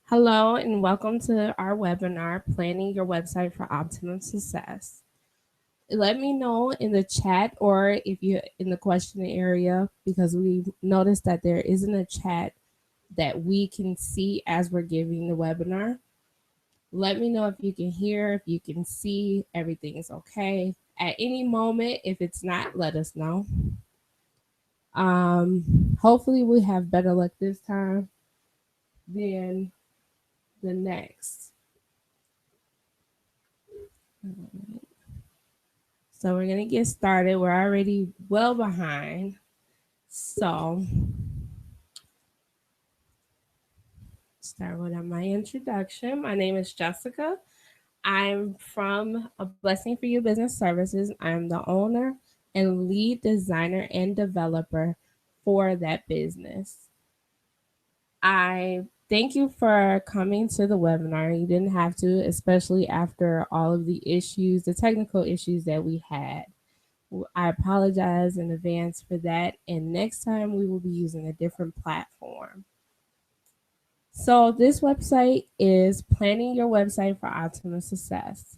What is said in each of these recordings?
Hello and welcome to our webinar, Planning Your Website for Optimum Success. Let me know in the chat or if you're in the question area, because we noticed that there isn't a chat that we can see as we're giving the webinar. Let me know if you can hear, if you can see, everything is okay. At any moment, if it's not, let us know. Hopefully we have better luck this time than the next. So we're going to get started. We're already well behind. So start with my introduction. My name is Jessica. I'm from A Blessing for You Business Services. I'm the owner and lead designer and developer for that business. I thank you for coming to the webinar. You didn't have to, especially after all of the issues, the technical issues that we had. I apologize in advance for that. And next time we will be using a different platform. So this website is Planning Your Website for Optimum Success.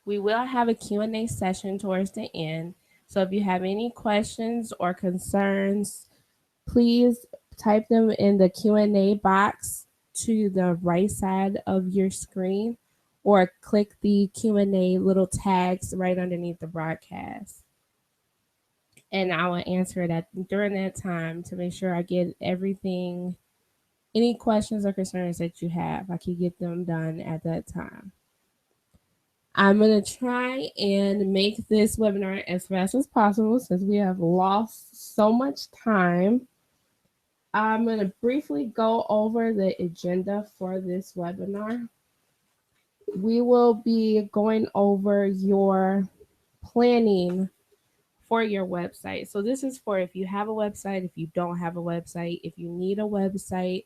We will have a Q&A session towards the end. So if you have any questions or concerns, please type them in the Q&A box to the right side of your screen or click the Q&A little tags right underneath the broadcast. And I will answer it during that time to make sure I get everything, any questions or concerns that you have, I can get them done at that time. I'm going to try and make this webinar as fast as possible since we have lost so much time. I'm going to briefly go over the agenda for this webinar. We will be going over your planning for your website. So this is for if you have a website, if you don't have a website, if you need a website,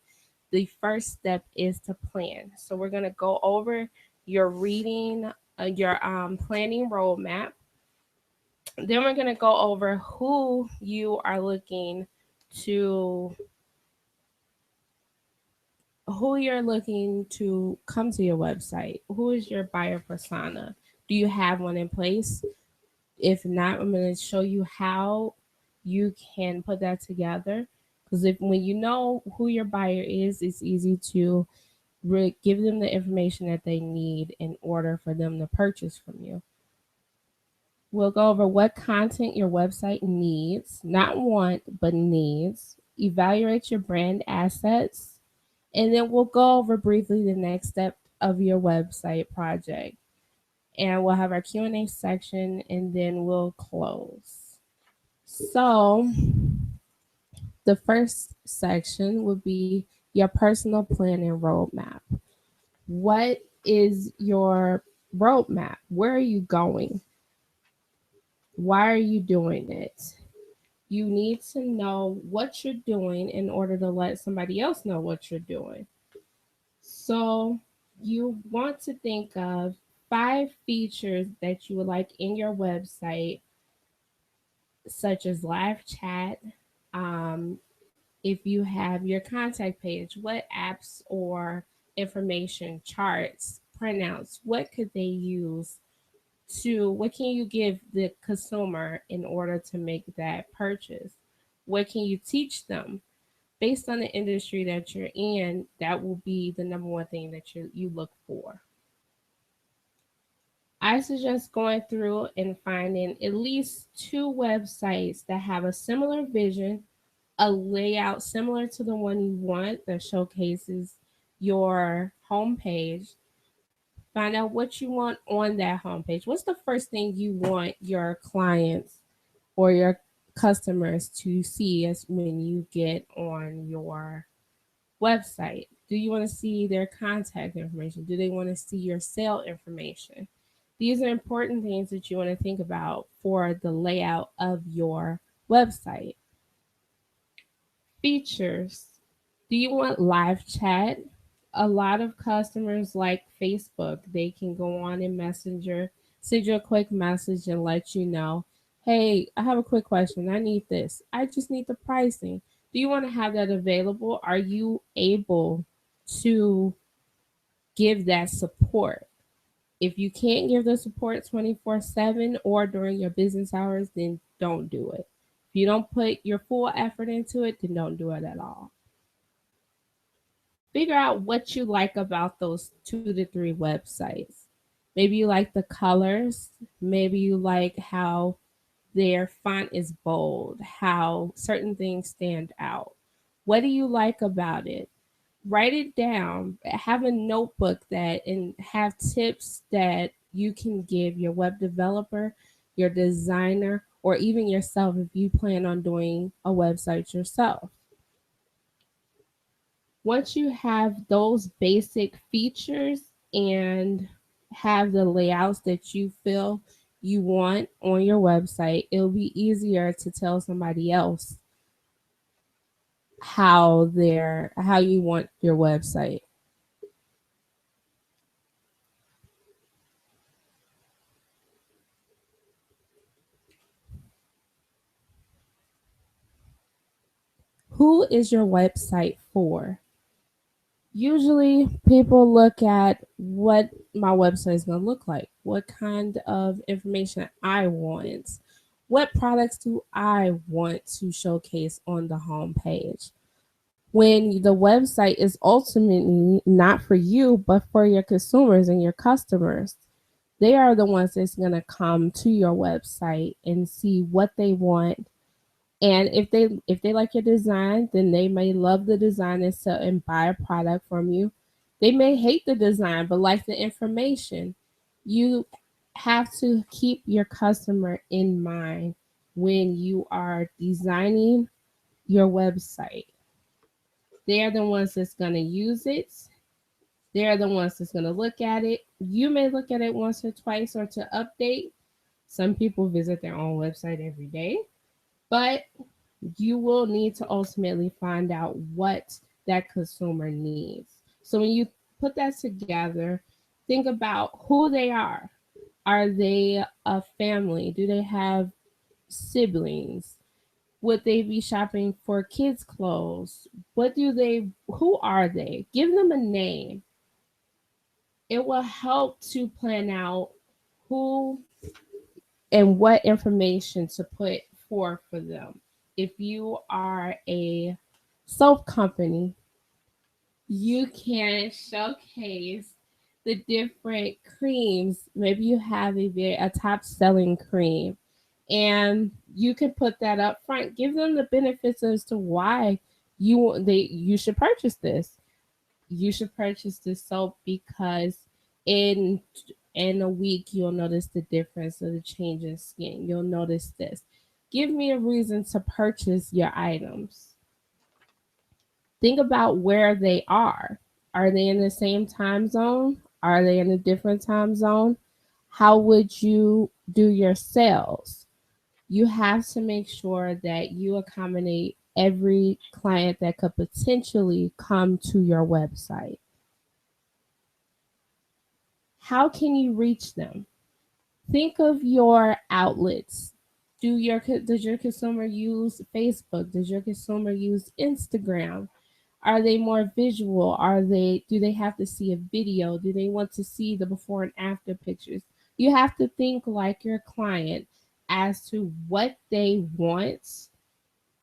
the first step is to plan. So we're going to go over your reading, your planning roadmap. Then we're going to go over who you are looking to who you're looking to come to your website. Who is your buyer persona? Do you have one in place? If not, I'm going to show you how you can put that together. Because if when you know who your buyer is, it's easy to give them the information that they need in order for them to purchase from you. We'll go over what content your website needs, not want, but needs. Evaluate your brand assets. And then we'll go over briefly the next step of your website project. And we'll have our Q&A section and then we'll close. So the first section will be your personal planning roadmap. What is your roadmap? Where are you going? Why are you doing it? You need to know what you're doing in order to let somebody else know what you're doing. So you want to think of 5 features that you would like in your website, such as live chat. If you have your contact page, what apps or information, charts, printouts, what could they use what can you give the consumer in order to make that purchase? What can you teach them? Based on the industry that you're in, that will be the number one thing that you look for. I suggest going through and finding at least 2 websites that have a similar vision, a layout similar to the one you want that showcases your homepage. Find out what you want on that homepage. What's the first thing you want your clients or your customers to see as when you get on your website? Do you want to see their contact information? Do they want to see your sale information? These are important things that you want to think about for the layout of your website. Features. Do you want live chat? A lot of customers like Facebook. They can go on in Messenger, send you a quick message and let you know, Hey, I have a quick question. I need this. I just need the pricing. Do you want to have that available? Are you able to give that support? If you can't give the support 24/7 or during your business hours, then don't do it. If you don't put your full effort into it, then don't do it at all. Figure out what you like about those 2 to 3 websites. Maybe you like the colors. Maybe you like how their font is bold, how certain things stand out. What do you like about it? Write it down. Have a notebook that and have tips that you can give your web developer, your designer, or even yourself if you plan on doing a website yourself. Once you have those basic features and have the layouts that you feel you want on your website, it'll be easier to tell somebody else how you want your website. Who is your website for? Usually people look at what my website is going to look like, what kind of information I want, what products do I want to showcase on the home page. When the website is ultimately not for you, but for your consumers and your customers, they are the ones that's going to come to your website and see what they want. And if they like your design, then they may love the design and buy a product from you. They may hate the design but like the information. You have to keep your customer in mind when you are designing your website. They are the ones that's going to use it. They're the ones that's going to look at it. You may look at it once or twice or to update. Some people visit their own website every day, but you will need to ultimately find out what that consumer needs. So when you put that together, think about who they are. Are they a family? Do they have siblings? Would they be shopping for kids' clothes? Who are they? Give them a name. It will help to plan out who and what information to put forth for them. If you are a soap company, you can showcase the different creams. Maybe you have a top selling cream, and you can put that up front. Give them the benefits as to why you should purchase this. You should purchase this soap because in in a week you'll notice the difference of the change in skin. You'll notice this. Give me a reason to purchase your items. Think about where they are. Are they in the same time zone? Are they in a different time zone? How would you do your sales? You have to make sure that you accommodate every client that could potentially come to your website. How can you reach them? Think of your outlets. Does your consumer use Facebook? Does your consumer use Instagram? Are they more visual? Do they have to see a video? Do they want to see the before and after pictures? You have to think like your client as to what they want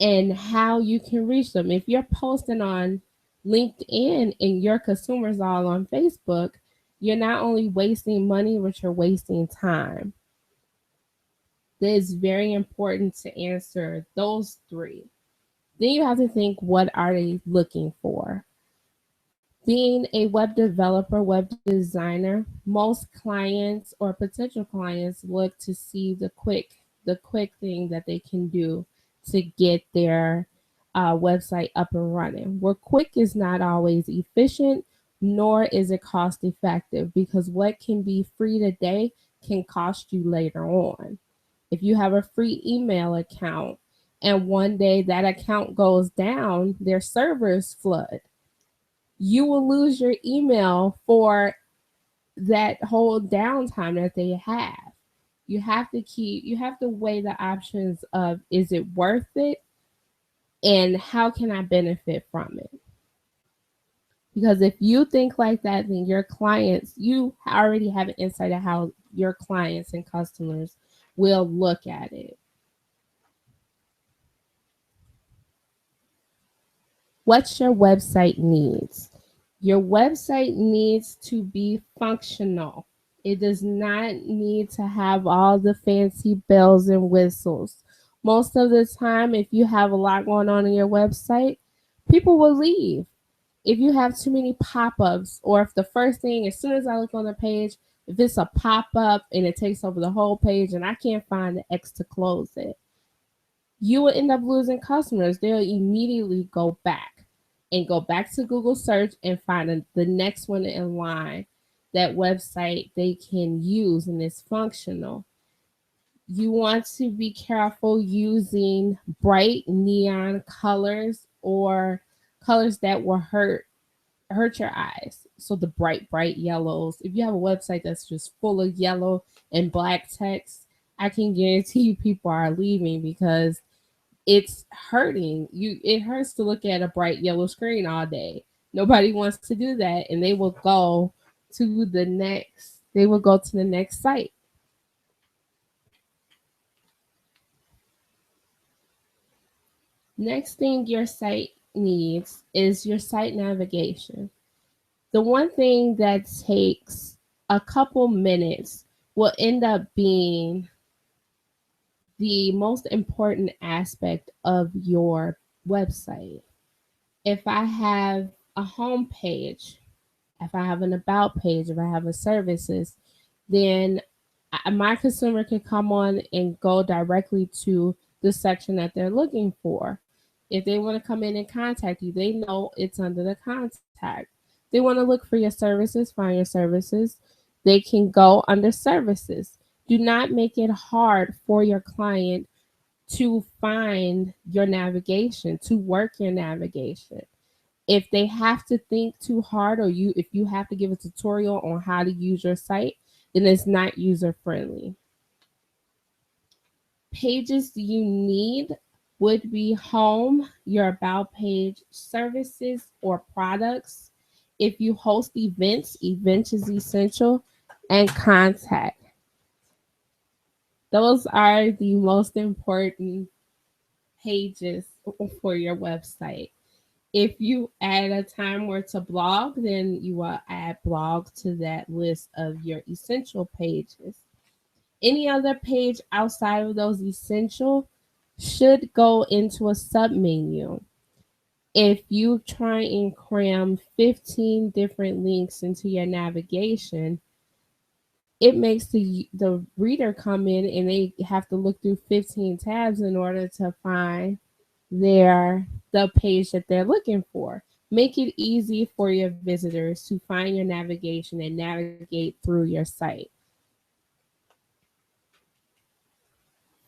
and how you can reach them. If you're posting on LinkedIn and your consumers all on Facebook, you're not only wasting money, but you're wasting time. That is very important to answer those three. Then you have to think, what are they looking for? Being a web developer, web designer, most clients or potential clients look to see the quick thing that they can do to get their website up and running. Where quick is not always efficient, nor is it cost effective, because what can be free today can cost you later on. If you have a free email account and one day that account goes down, their servers flood, you will lose your email for that whole downtime that they have. You have to weigh the options of, is it worth it and how can I benefit from it? Because if you think like that, then your clients, you already have an insight of how your clients and customers will look at it. What your website needs. Your website needs to be functional. It does not need to have all the fancy bells and whistles. Most of the time, if you have a lot going on your website, people will leave. If you have too many pop-ups, or if the first thing, as soon as I look on the page, if it's a pop-up and it takes over the whole page and I can't find the X to close it, you will end up losing customers. They'll immediately go back to Google search and find the next one in line, that website they can use and is functional. You want to be careful using bright neon colors or colors that will hurt your eyes. So the bright yellows. If you have a website that's just full of yellow and black text, I can guarantee you people are leaving because it's hurting you. It hurts to look at a bright yellow screen all day. Nobody wants to do that, and they will go to the next site. Next thing your site needs is your site navigation. The one thing that takes a couple minutes will end up being the most important aspect of your website. If I have a home page, if I have an about page, if I have a services, then my consumer can come on and go directly to the section that they're looking for. If they want to come in and contact you, they know it's under the contact. They want to look for your services, find your services, they can go under services. Do not make it hard for your client to find your navigation, to work your navigation. If they have to think too hard, or if you have to give a tutorial on how to use your site, then it's not user friendly. Pages you need would be home, your about page, services or products. If you host events is essential, and contact. Those are the most important pages for your website. If you add a time where to blog, then you will add blog to that list of your essential pages. Any other page outside of those essential should go into a submenu. If you try and cram 15 different links into your navigation, it makes the reader come in and they have to look through 15 tabs in order to find the page that they're looking for. Make it easy for your visitors to find your navigation and navigate through your site.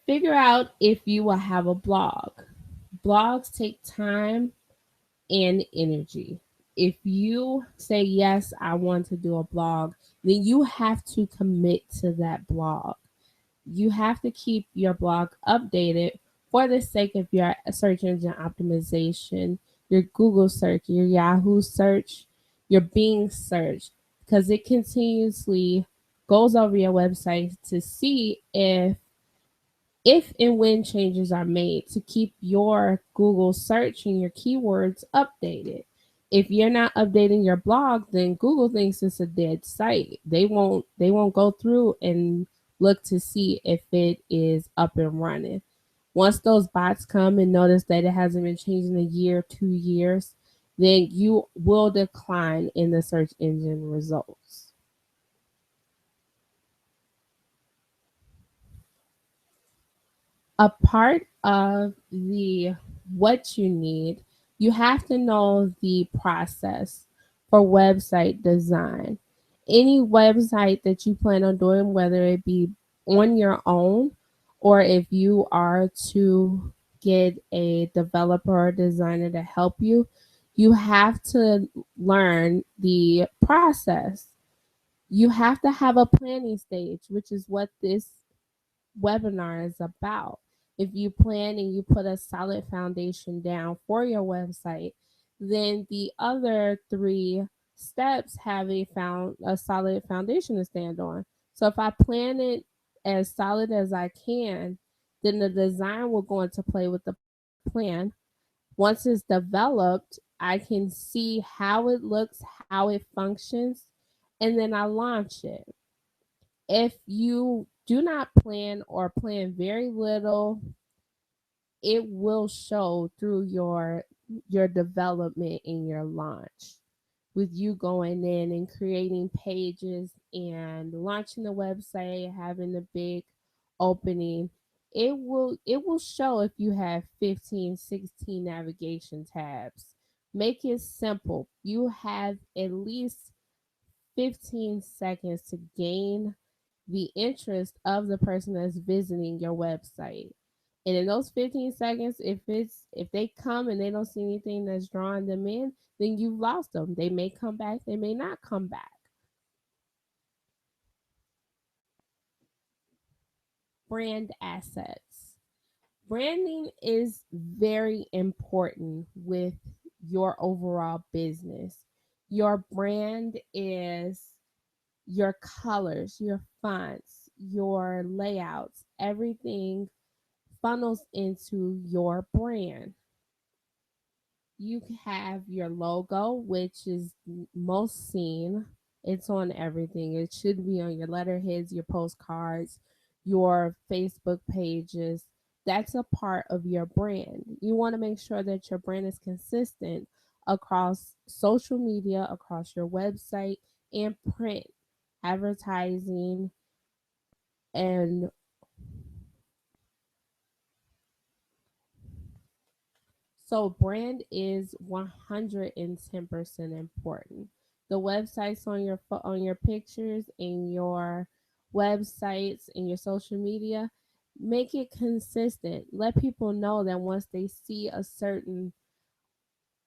Figure out if you will have a blog. Blogs take time and energy. If you say, yes, I want to do a blog, then you have to commit to that blog. You have to keep your blog updated for the sake of your search engine optimization, your Google search, your Yahoo search, your Bing search, because it continuously goes over your website to see if and when changes are made to keep your Google search and your keywords updated. If you're not updating your blog, then Google thinks it's a dead site. They won't go through and look to see if it is up and running. Once those bots come and notice that it hasn't been changed in a year, 2 years, then you will decline in the search engine results. A part of the what you need, you have to know the process for website design. Any website that you plan on doing, whether it be on your own or if you are to get a developer or designer to help you, you have to learn the process. You have to have a planning stage, which is what this webinar is about. If you plan and you put a solid foundation down for your website, then the other three steps have a solid foundation to stand on. So if I plan it as solid as I can, then the design will go into play with the plan. Once it's developed, I can see how it looks, how it functions, and then I launch it. If you do not plan or plan very little, it will show through your development and your launch. With you going in and creating pages and launching the website, having the big opening, it will show if you have 15, 16 navigation tabs. Make it simple. You have at least 15 seconds to gain the interest of the person that's visiting your website. And in those 15 seconds, if they come and they don't see anything that's drawing them in, then you've lost them. They may come back, they may not come back. Brand assets. Branding is very important with your overall business. Your brand is your colors, your fonts, your layouts, everything funnels into your brand. You have your logo, which is most seen. It's on everything. It should be on your letterheads, your postcards, your Facebook pages. That's a part of your brand. You want to make sure that your brand is consistent across social media, across your website, and print, advertising, and so brand is 110% important. The websites on on your pictures and your websites and your social media, make it consistent. Let people know that once they see a certain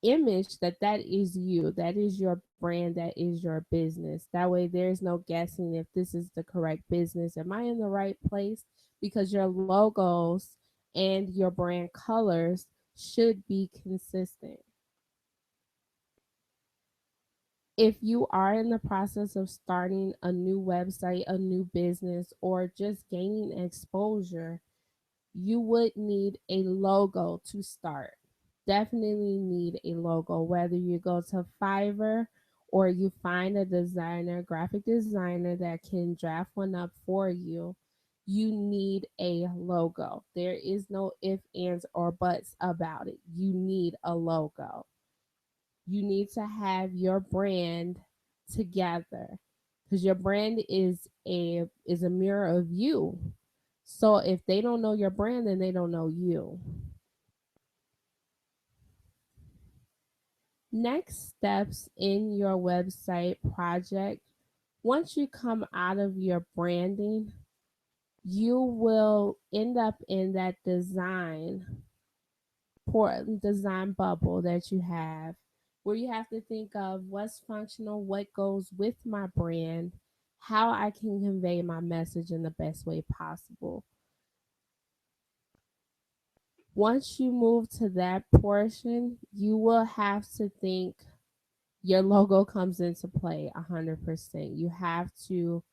image, that is you, that is your brand, that is your business. That way there's no guessing if this is the correct business. Am I in the right place? Because your logos and your brand colors should be consistent. If you are in the process of starting a new website, a new business, or just gaining exposure, you would need a logo to start. Definitely need a logo, whether you go to Fiverr or you find a designer, graphic designer that can draft one up for you. You need a logo. There is no ifs, ands, or buts about it. You need a logo. You need to have your brand together because your brand is a mirror of you. So if they don't know your brand, then they don't know you. Next steps in your website project. Once you come out of your branding, you will end up in that design bubble that you have, where you have to think of what's functional, what goes with my brand, how I can convey my message in the best way possible. Once you move to that portion, you will have to think your logo comes into play 100%. You have to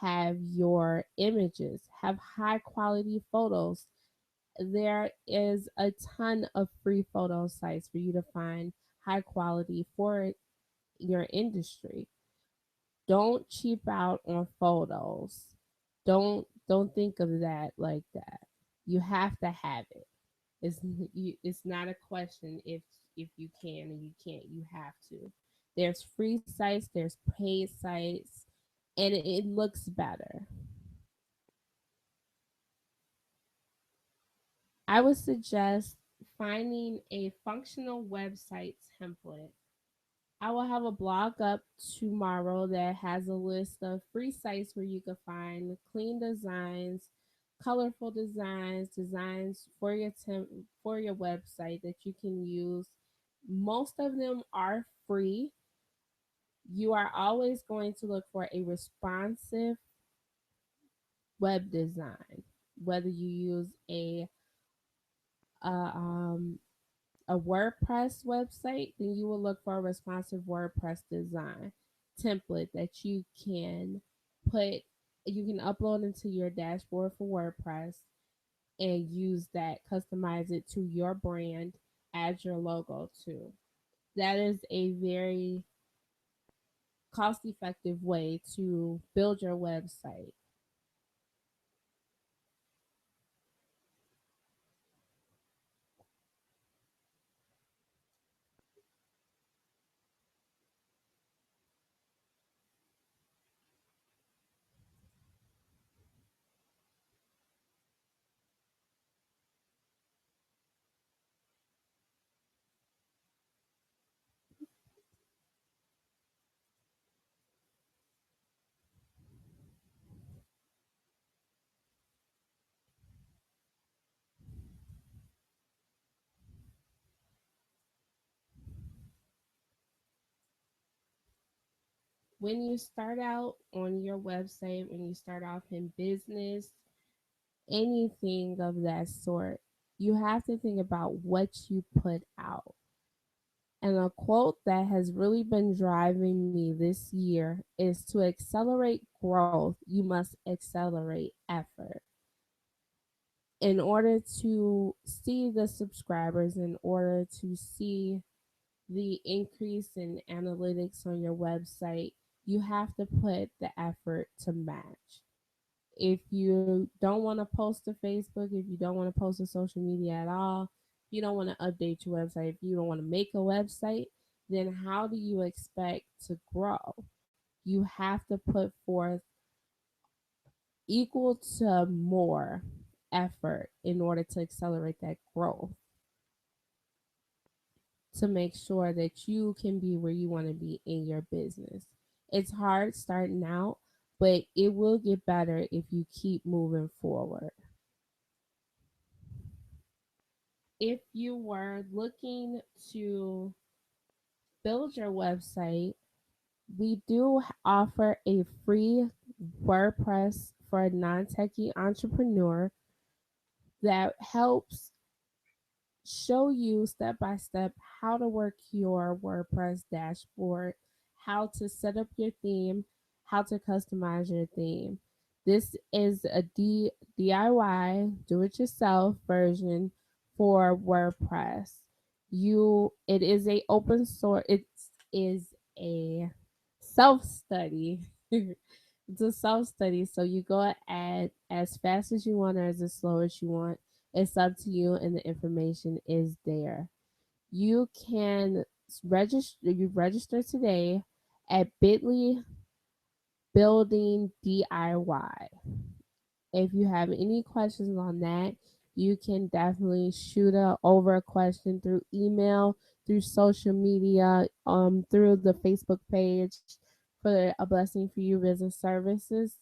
have your images, have high quality photos. There is a ton of free photo sites for you to find high quality for your industry. Don't cheap out on photos. Don't think of that like that. You have to have it. It's not a question if you can and you can't. You have to. There's free sites, there's paid sites, and it looks better. I would suggest finding a functional website template. I will have a blog up tomorrow that has a list of free sites where you can find clean designs, colorful designs, designs for for your website that you can use. Most of them are free. You are always going to look for a responsive web design. whether you use a um a WordPress website, then you will look for a responsive WordPress design template that put you can upload into your dashboard for WordPress and use that, customize it to your brand, add your logo to. That is a very cost effective way to build your website. When you start out on your website, when you start off in business, anything of that sort, you have to think about what you put out. And a quote that has really been driving me this year is, to accelerate growth, you must accelerate effort. In order to see the subscribers, in order to see the increase in analytics on your website, you have to put the effort to match. If you don't want to post to Facebook, if you don't want to post to social media at all, if you don't want to update your website, if you don't want to make a website, then how do you expect to grow? You have to put forth equal to more effort in order to accelerate that growth, to make sure that you can be where you want to be in your business. It's hard starting out, but it will get better if you keep moving forward. If you were looking to build your website, we do offer a free WordPress for a non techie entrepreneur that helps show you step by step how to work your WordPress dashboard, how to set up your theme, how to customize your theme. This is a DIY, do it yourself version for WordPress. It is a open source, it is a self study. It's a self study, so you go at as fast as you want or as slow as you want. It's up to you, and the information is there. You can register. You register today at Bitly Building DIY. If you have any questions on that, you can definitely shoot over a question through email, through social media, through the Facebook page for A Blessing for You Business Services.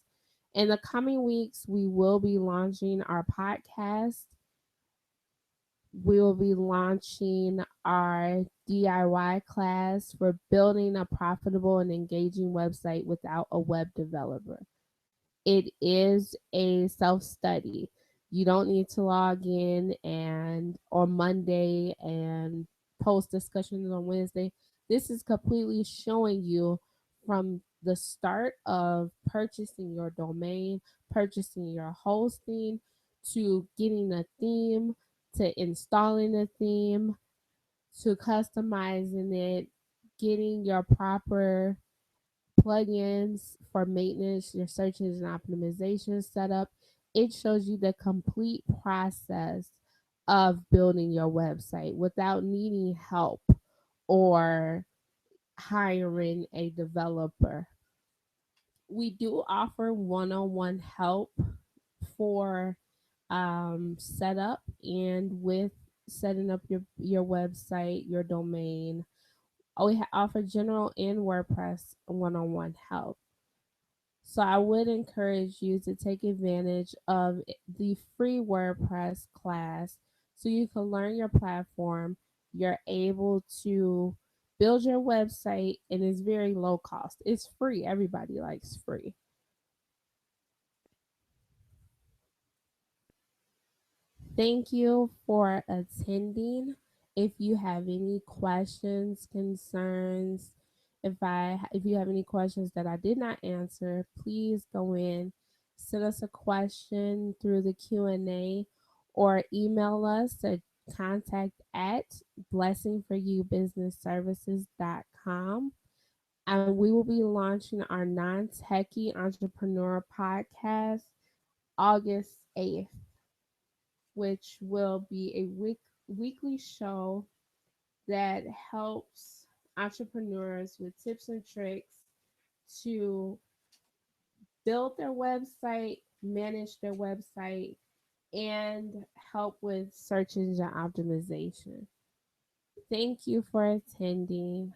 In the coming weeks, we will be launching our podcast. We will be launching our DIY class for building a profitable and engaging website without a web developer. It is a self study. You don't need to log in and on Monday and post discussions on Wednesday. This is completely showing you from the start of purchasing your domain, purchasing your hosting, to getting a theme, to installing a theme, to customizing it, getting your proper plugins for maintenance, your search engine optimization setup. It shows you the complete process of building your website without needing help or hiring a developer. We do offer one-on-one help for setup and with setting up your website, your domain. We offer general and WordPress one-on-one help. So I would encourage you to take advantage of the free WordPress class so you can learn your platform. You're able to build your website, and it's very low cost. It's free. Everybody likes free. Thank you for attending. If you have any questions, concerns, if you have any questions that I did not answer, please go in, send us a question through the Q&A or email us at contact at blessingforyoubusinessservices.com. And we will be launching our non-techie entrepreneur podcast August 8th, which will be a weekly show that helps entrepreneurs with tips and tricks to build their website, manage their website, and help with search engine optimization. Thank you for attending.